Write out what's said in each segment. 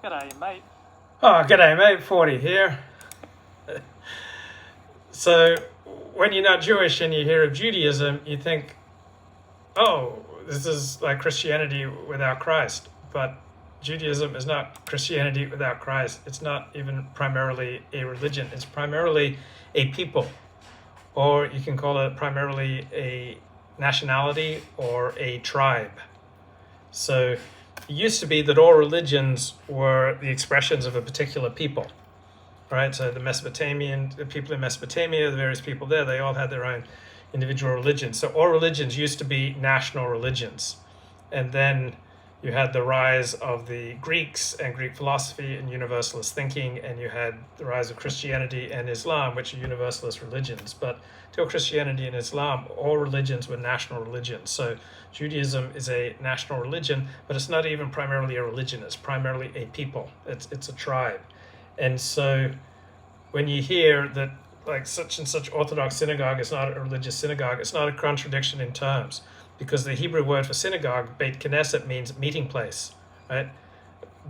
G'day, mate. Oh, g'day, mate. 40 here. So, when you're not Jewish and you hear of Judaism, you think, oh, this is like Christianity without Christ. But Judaism is not Christianity without Christ. It's not even primarily a religion. It's primarily a people. Or you can call it primarily a nationality or a tribe. So, it used to be that all religions were the expressions of a particular people. Right, so the people in Mesopotamia, the various people there, they all had their own individual religions. So all religions used to be national religions. And then you had the rise of the Greeks and Greek philosophy and universalist thinking, and you had the rise of Christianity and Islam, which are universalist religions. But till Christianity and Islam, all religions were national religions. So Judaism is a national religion, but it's not even primarily a religion. It's primarily a people. It's a tribe. And so when you hear that like such and such Orthodox synagogue is not a religious synagogue, it's not a contradiction in terms, because the Hebrew word for synagogue, Beit Knesset, means meeting place, right?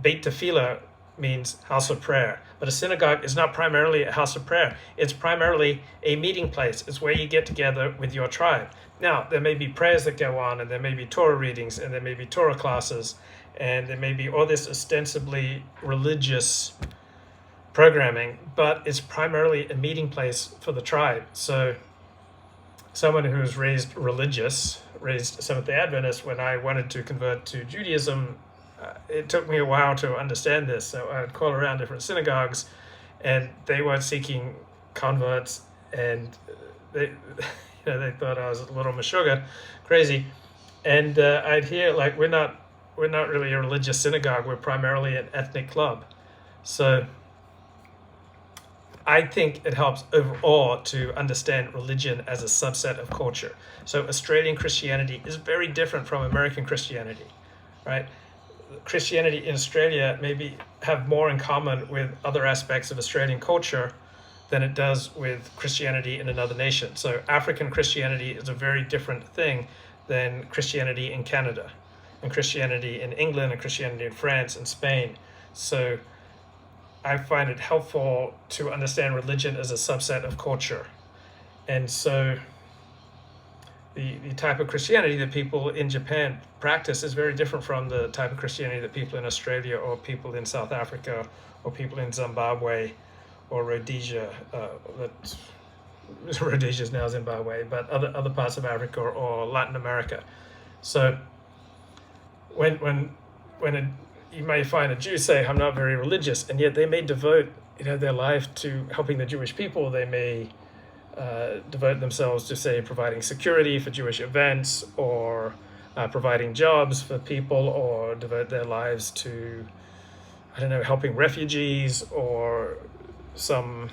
Beit Tefillah means house of prayer. But a synagogue is not primarily a house of prayer. It's primarily a meeting place. It's where you get together with your tribe. Now, there may be prayers that go on, and there may be Torah readings, and there may be Torah classes, and there may be all this ostensibly religious programming, but it's primarily a meeting place for the tribe. So someone who's raised Seventh-day Adventist, when I wanted to convert to Judaism, it took me a while to understand this. So I'd call around different synagogues, and they weren't seeking converts, and they thought I was a little meshuggah, crazy. And I'd hear like, we're not really a religious synagogue. We're primarily an ethnic club. So I think it helps overall to understand religion as a subset of culture. So Australian Christianity is very different from American Christianity, right? Christianity in Australia maybe have more in common with other aspects of Australian culture than it does with Christianity in another nation. So African Christianity is a very different thing than Christianity in Canada, and Christianity in England, and Christianity in France and Spain. So I find it helpful to understand religion as a subset of culture. And so the type of Christianity that people in Japan practice is very different from the type of Christianity that people in Australia or people in South Africa or people in Zimbabwe or Rhodesia, Rhodesia is now Zimbabwe, but other parts of Africa or Latin America. So you may find a Jew say, I'm not very religious, and yet they may devote their life to helping the Jewish people. They may devote themselves to, say, providing security for Jewish events, or providing jobs for people, or devote their lives to, helping refugees, or some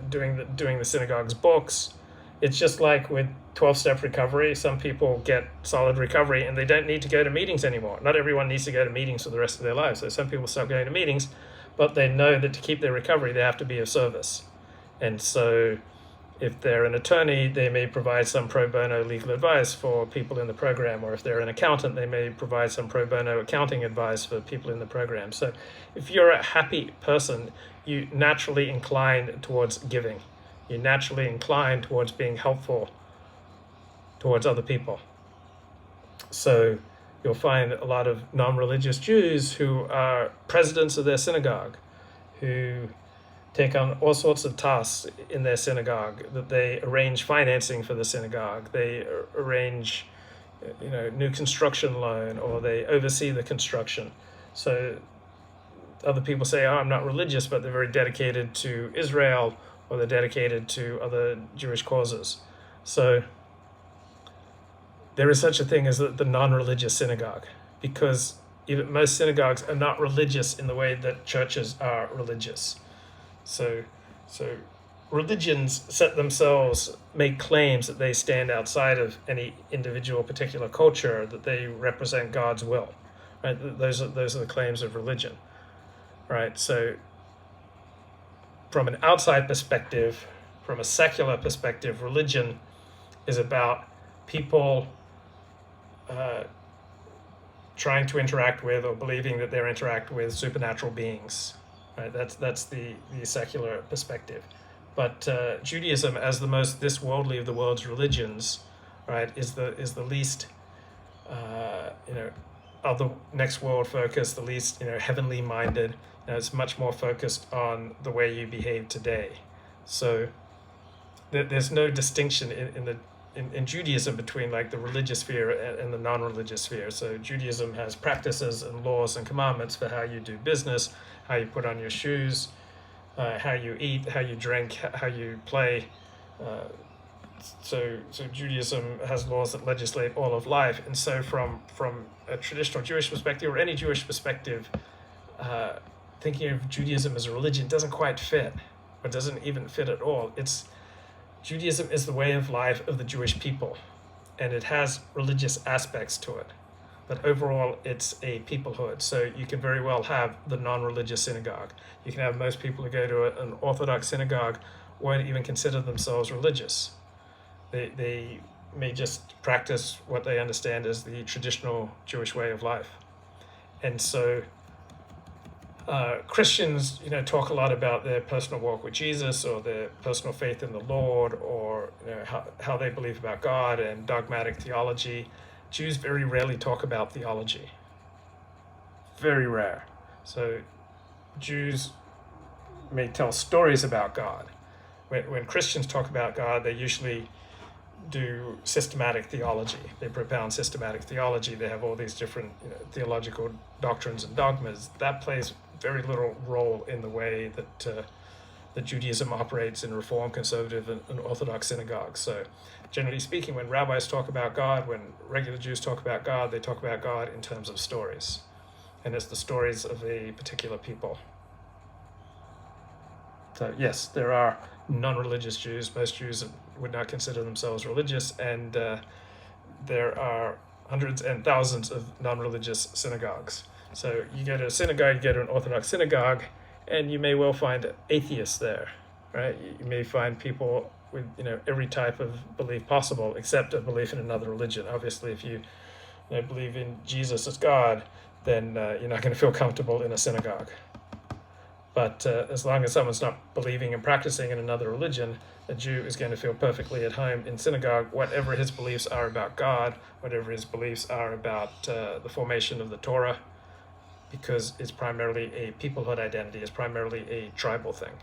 doing the synagogue's books. It's just like with 12-step recovery. Some people get solid recovery and they don't need to go to meetings anymore. Not everyone needs to go to meetings for the rest of their lives. So some people stop going to meetings, but they know that to keep their recovery, they have to be of service. And so if they're an attorney, they may provide some pro bono legal advice for people in the program. Or if they're an accountant, they may provide some pro bono accounting advice for people in the program. So if you're a happy person, you naturally incline towards giving. You're naturally inclined towards being helpful towards other people. So you'll find a lot of non-religious Jews who are presidents of their synagogue, who take on all sorts of tasks in their synagogue, that they arrange financing for the synagogue, they arrange new construction loan, or they oversee the construction. So other people say, I'm not religious, but they're very dedicated to Israel, or they're dedicated to other Jewish causes. So there is such a thing as the non-religious synagogue, because even most synagogues are not religious in the way that churches are religious. So religions make claims that they stand outside of any individual particular culture, that they represent God's will. Right? Those are the claims of religion. Right? So from an outside perspective, from a secular perspective, religion is about people trying to interact with or believing that they're interacting with supernatural beings. Right? That's the secular perspective. But Judaism, as the most this worldly of the world's religions, right, is the least other next world focused, the least heavenly minded. It's much more focused on the way you behave today. So there's no distinction in Judaism between like the religious sphere and the non-religious sphere. So Judaism has practices and laws and commandments for how you do business, how you put on your shoes, how you eat, how you drink, how you play. So Judaism has laws that legislate all of life, and so from a traditional Jewish perspective or any Jewish perspective, thinking of Judaism as a religion doesn't quite fit, or doesn't even fit at all. Judaism is the way of life of the Jewish people, and it has religious aspects to it, but overall it's a peoplehood. So you can very well have the non-religious synagogue. You can have most people who go to an Orthodox synagogue won't even consider themselves religious. They may just practice what they understand as the traditional Jewish way of life. And so Christians, talk a lot about their personal walk with Jesus, or their personal faith in the Lord, or how they believe about God and dogmatic theology. Jews very rarely talk about theology. Very rare. So Jews may tell stories about God. When Christians talk about God, they usually do systematic theology. They propound systematic theology. They have all these different theological doctrines and dogmas. That plays very little role in the way that Judaism operates in Reform, Conservative, and Orthodox synagogues. So generally speaking, when rabbis talk about God, when regular Jews talk about God, they talk about God in terms of stories. And it's the stories of a particular people. So yes, there are non-religious Jews. Most Jews would not consider themselves religious, and there are hundreds and thousands of non-religious synagogues. So you go to a synagogue, you go to an Orthodox synagogue, and you may well find atheists there, right? You may find people with every type of belief possible, except a belief in another religion. Obviously, if you believe in Jesus as God, then you're not going to feel comfortable in a synagogue. But as long as someone's not believing and practicing in another religion, a Jew is going to feel perfectly at home in synagogue, whatever his beliefs are about God, whatever his beliefs are about the formation of the Torah, because it's primarily a peoplehood identity, it's primarily a tribal thing.